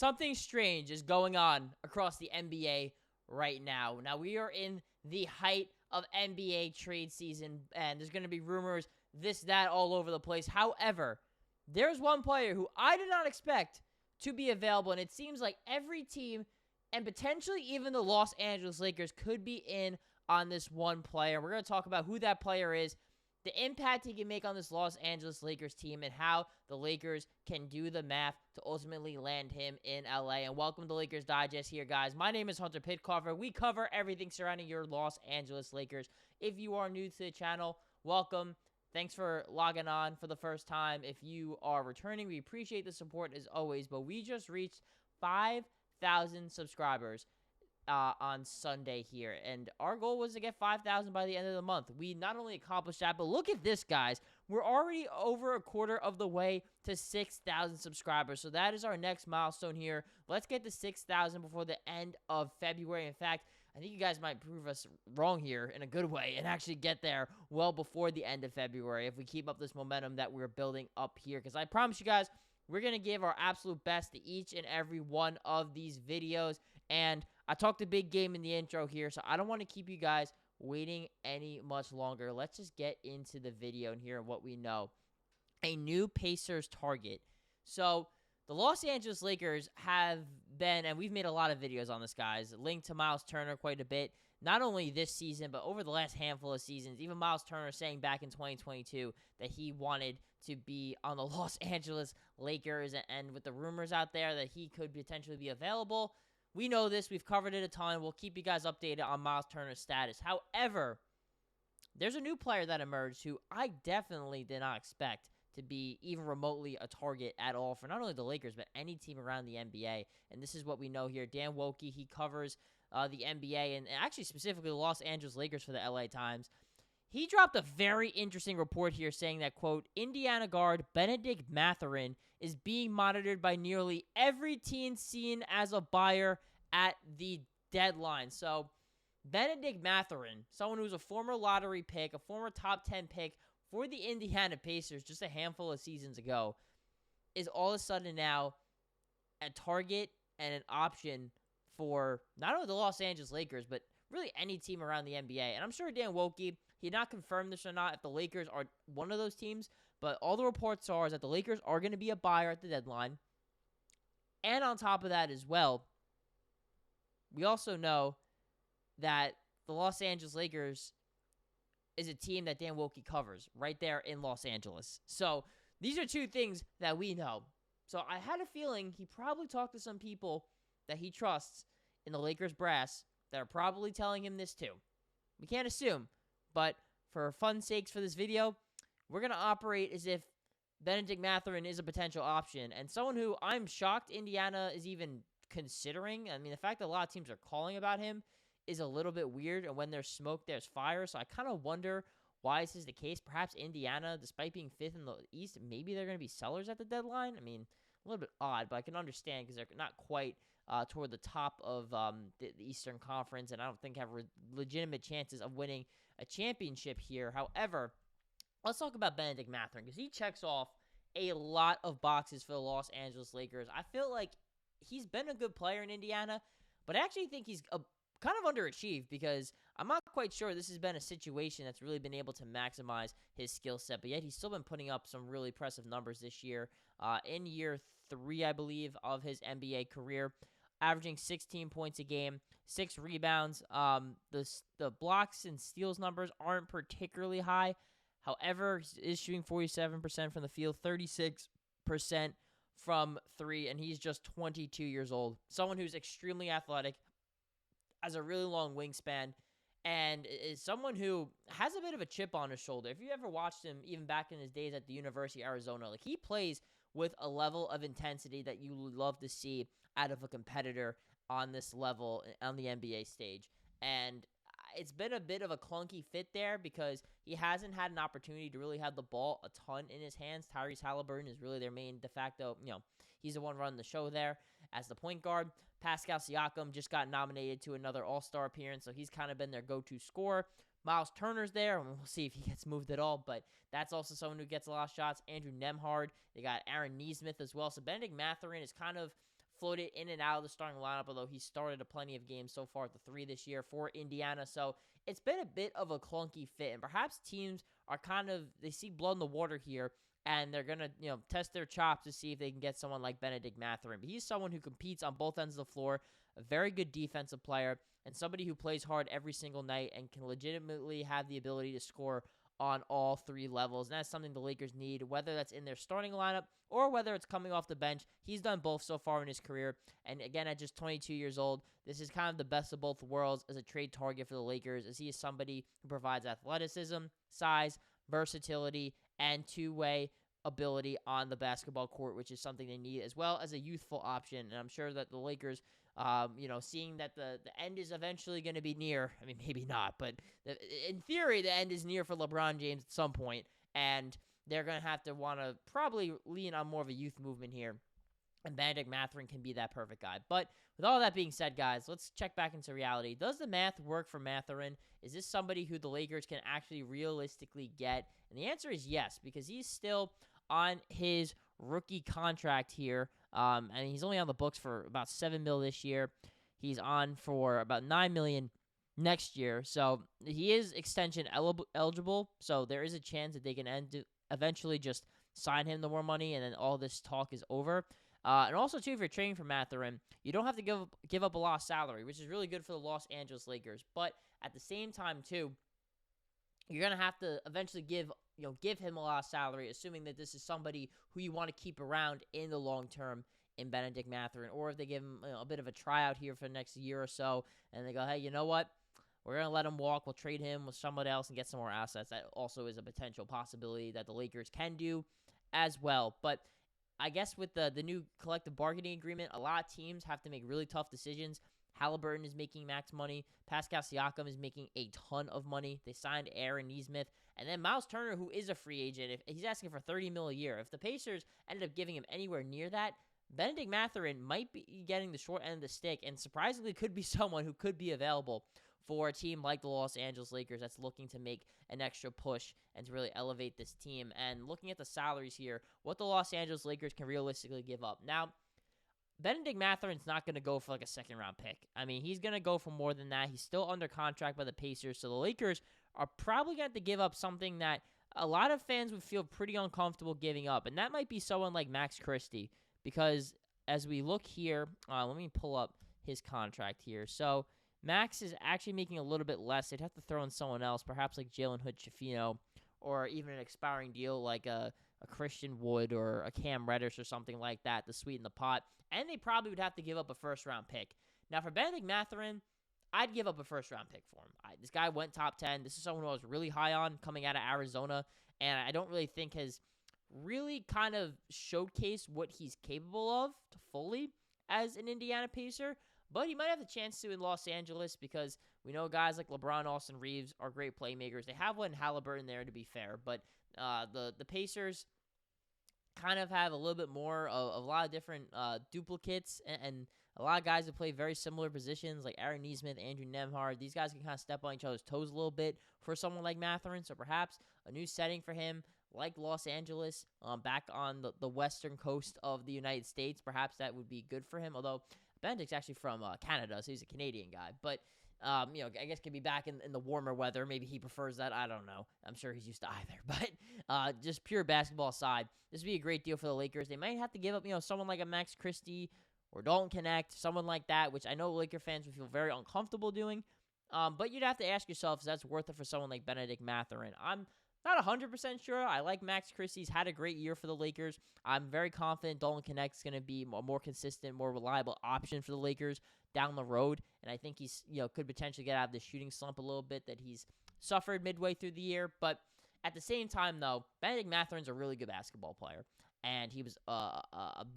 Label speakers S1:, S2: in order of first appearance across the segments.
S1: something strange is going on across the NBA right now. Now, we are in the height of NBA trade season, and there's going to be rumors, this, that, all over the place. However, there's one player who I did not expect to be available, and it seems like every team, and potentially even the Los Angeles Lakers, could be in on this one player. We're going to talk about who that player is, the impact he can make on this Los Angeles Lakers team, and how the Lakers can do the math to ultimately land him in LA. And welcome to Lakers Digest here, guys. My name is Hunter Pitcoff. We cover everything surrounding your Los Angeles Lakers. If you are new to the channel, welcome. Thanks for logging on for the first time. If you are returning, we appreciate the support as always. But we just reached 5,000 subscribers on Sunday here, and our goal was to get 5,000 by the end of the month. We not only accomplished that, but look at this, guys. We're already over a quarter of the way to 6,000 subscribers, so that is our next milestone here. Let's get to 6,000 before the end of February. In fact, I think you guys might prove us wrong here in a good way and actually get there well before the end of February if we keep up this momentum that we're building up here, because I promise you guys, we're going to give our absolute best to each and every one of these videos. And I talked a big game in the intro here, so I don't want to keep you guys waiting any much longer. Let's just get into the video and hear what we know. A new Pacers target. So the Los Angeles Lakers have been, and we've made a lot of videos on this, guys, linked to Miles Turner quite a bit, not only this season, but over the last handful of seasons. Even Miles Turner saying back in 2022 that he wanted to be on the Los Angeles Lakers, and with the rumors out there that he could potentially be available, we know this. We've covered it a ton. We'll keep you guys updated on Miles Turner's status. However, there's a new player that emerged who I definitely did not expect to be even remotely a target at all for not only the Lakers, but any team around the NBA. And this is what we know here. Dan Wokey, he covers the NBA and actually specifically the Los Angeles Lakers for the LA Times. He dropped a very interesting report here saying that, quote, Indiana guard Bennedict Mathurin is being monitored by nearly every team seen as a buyer at the deadline. So, Bennedict Mathurin, someone who's a former lottery pick, a former top 10 pick for the Indiana Pacers just a handful of seasons ago, is all of a sudden now a target and an option for not only the Los Angeles Lakers, but really any team around the NBA. And I'm sure Dan Wokey, he had not confirmed this or not if the Lakers are one of those teams, but all the reports are is that the Lakers are going to be a buyer at the deadline. And on top of that as well, we also know that the Los Angeles Lakers is a team that Dan Wokey covers right there in Los Angeles. So these are two things that we know. So I had a feeling he probably talked to some people that he trusts in the Lakers brass that are probably telling him this too. We can't assume, but for fun sakes for this video, we're going to operate as if Bennedict Mathurin is a potential option, and someone who I'm shocked Indiana is even considering. I mean, the fact that a lot of teams are calling about him is a little bit weird, and when there's smoke, there's fire, so I kind of wonder why this is the case. Perhaps Indiana, despite being 5th in the East, maybe they're going to be sellers at the deadline. I mean, a little bit odd, but I can understand because they're not quite toward the top of the Eastern Conference, and I don't think have legitimate chances of winning a championship here. However, let's talk about Bennedict Mathurin because he checks off a lot of boxes for the Los Angeles Lakers. I feel like he's been a good player in Indiana, but I actually think he's kind of underachieved because I'm not quite sure this has been a situation that's really been able to maximize his skill set, but yet he's still been putting up some really impressive numbers this year. In year 3, I believe, of his NBA career, averaging 16 points a game, 6 rebounds. The blocks and steals numbers aren't particularly high. However, he is shooting 47% from the field, 36% from 3, and he's just 22 years old. Someone who's extremely athletic, has a really long wingspan, and is someone who has a bit of a chip on his shoulder. If you ever watched him, even back in his days at the University of Arizona, like he plays with a level of intensity that you would love to see out of a competitor on this level on the NBA stage. And it's been a bit of a clunky fit there because he hasn't had an opportunity to really have the ball a ton in his hands. Tyrese Halliburton is really their main de facto, he's the one running the show there as the point guard. Pascal Siakam just got nominated to another All-Star appearance, so he's kind of been their go-to scorer. Miles Turner's there, and we'll see if he gets moved at all, but that's also someone who gets a lot of shots. Andrew Nembhard. They got Aaron Nesmith as well. So Bennedict Mathurin is kind of floated in and out of the starting lineup, although he started plenty of games so far at the 3 this year for Indiana. So it's been a bit of a clunky fit, and perhaps teams are they see blood in the water here, and they're going to, test their chops to see if they can get someone like Bennedict Mathurin. But he's someone who competes on both ends of the floor, a very good defensive player, and somebody who plays hard every single night and can legitimately have the ability to score on all 3 levels. And that's something the Lakers need, whether that's in their starting lineup or whether it's coming off the bench. He's done both so far in his career. And again, at just 22 years old, this is kind of the best of both worlds as a trade target for the Lakers, as he is somebody who provides athleticism, size, versatility, and two-way ability on the basketball court, which is something they need, as well as a youthful option. And I'm sure that the Lakers, seeing that the end is eventually going to be near, I mean, maybe not, but in theory, the end is near for LeBron James at some point, and they're going to have to want to probably lean on more of a youth movement here. And Bennedict Mathurin can be that perfect guy. But with all that being said, guys, let's check back into reality. Does the math work for Mathurin? Is this somebody who the Lakers can actually realistically get? And the answer is yes, because he's still on his rookie contract here. And he's only on the books for about $7 million this year. He's on for about $9 million next year. So he is extension eligible. So there is a chance that they can eventually just sign him the more money, and then all this talk is over. And also, too, if you're trading for Mathurin, you don't have to give up a lot of salary, which is really good for the Los Angeles Lakers. But at the same time, too, you're going to have to eventually give him a lot of salary, assuming that this is somebody who you want to keep around in the long term in Bennedict Mathurin. Or if they give him a bit of a tryout here for the next year or so, and they go, hey, you know what? We're going to let him walk. We'll trade him with somebody else and get some more assets. That also is a potential possibility that the Lakers can do as well. But I guess with the new collective bargaining agreement, a lot of teams have to make really tough decisions. Halliburton is making max money. Pascal Siakam is making a ton of money. They signed Aaron Nesmith. And then Miles Turner, who is a free agent, if he's asking for $30 million a year. If the Pacers ended up giving him anywhere near that, Bennedict Mathurin might be getting the short end of the stick, and surprisingly could be someone who could be available for a team like the Los Angeles Lakers that's looking to make an extra push and to really elevate this team. And looking at the salaries here, what the Los Angeles Lakers can realistically give up. Now, Bennedict Mathurin's not going to go for like a second-round pick. I mean, he's going to go for more than that. He's still under contract by the Pacers, so the Lakers are probably going to have to give up something that a lot of fans would feel pretty uncomfortable giving up, and that might be someone like Max Christie, because as we look here, let me pull up his contract here. So Max is actually making a little bit less. They'd have to throw in someone else, perhaps like Jalen Hood-Schifino, or even an expiring deal like a Christian Wood or a Cam Reddish or something like that to sweeten the pot. And they probably would have to give up a first-round pick. Now, for Bennedict Mathurin, I'd give up a first-round pick for him. This guy went top 10. This is someone who I was really high on coming out of Arizona, and I don't really think has really kind of showcased what he's capable of to fully as an Indiana Pacer. But he might have the chance to in Los Angeles, because we know guys like LeBron, Austin Reaves are great playmakers. They have one Halliburton there, to be fair. But the Pacers kind of have a little bit more of a lot of different duplicates and a lot of guys who play very similar positions, like Aaron Nesmith, Andrew Nembhard. These guys can kind of step on each other's toes a little bit for someone like Mathurin. So perhaps a new setting for him, like Los Angeles, back on the western coast of the United States. Perhaps that would be good for him, although Benedict's actually from Canada, so he's a Canadian guy. But, I guess could be back in the warmer weather. Maybe he prefers that. I don't know. I'm sure he's used to either. But just pure basketball aside, this would be a great deal for the Lakers. They might have to give up, someone like a Max Christie or Dalton Knecht, someone like that, which I know Laker fans would feel very uncomfortable doing. But you'd have to ask yourself if that's worth it for someone like Bennedict Mathurin. I'm not 100% sure. I like Max Christie. He's had a great year for the Lakers. I'm very confident Dalton Knecht is going to be a more consistent, more reliable option for the Lakers down the road. And I think he's, could potentially get out of the shooting slump a little bit that he's suffered midway through the year. But at the same time, though, Bennedict Mathurin's a really good basketball player. And he was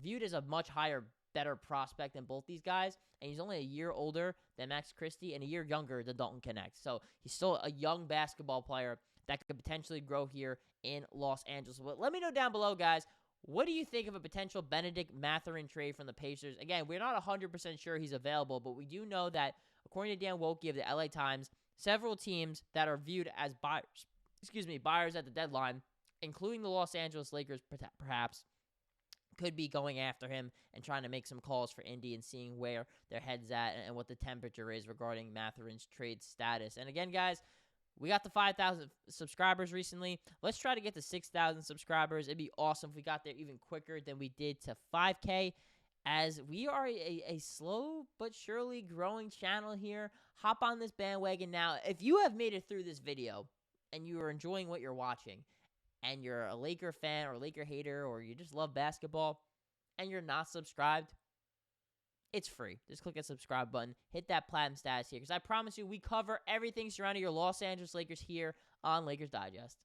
S1: viewed as a much higher, better prospect than both these guys. And he's only a year older than Max Christie and a year younger than Dalton Knecht. So he's still a young basketball player that could potentially grow here in Los Angeles. But let me know down below, guys, what do you think of a potential Bennedict Mathurin trade from the Pacers? Again, we're not 100% sure he's available, but we do know that, according to Dan Wilkie of the LA Times, several teams that are viewed as buyers at the deadline, including the Los Angeles Lakers perhaps, could be going after him and trying to make some calls for Indy and seeing where their head's at and what the temperature is regarding Mathurin's trade status. And again, guys, we got the 5,000 subscribers recently. Let's try to get to 6,000 subscribers. It'd be awesome if we got there even quicker than we did to 5K, as we are a slow but surely growing channel here. Hop on this bandwagon now. If you have made it through this video and you are enjoying what you're watching, and you're a Laker fan or Laker hater, or you just love basketball, and you're not subscribed, it's free. Just click that subscribe button. Hit that platinum status here, because I promise you we cover everything surrounding your Los Angeles Lakers here on Lakers Digest.